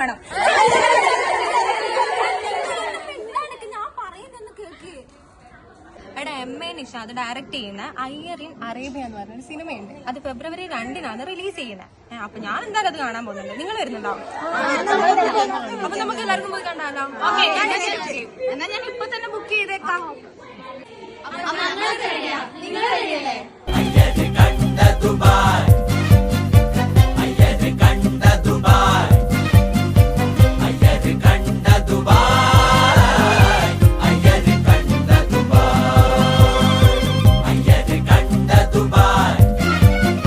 വേണം. എടാ MA Nishad direct ചെയ്യുന്ന അയ്യർ ഇൻ അറേബ്യ എന്ന് പറഞ്ഞൊരു സിനിമയുണ്ട്. അത് February 2 റിലീസ് ചെയ്യുന്നത്. അപ്പൊ ഞാൻ എന്തായാലും അത് കാണാൻ പോകുന്നുണ്ട്. നിങ്ങൾ വരുന്നുണ്ടാവും? അപ്പൊ നമുക്ക് എല്ലാവർക്കും പോയി കണ്ടാലോ? എന്നാ ഞാൻ ഇപ്പൊ തന്നെ ബുക്ക് ചെയ്തേക്കാം. നിങ്ങൾ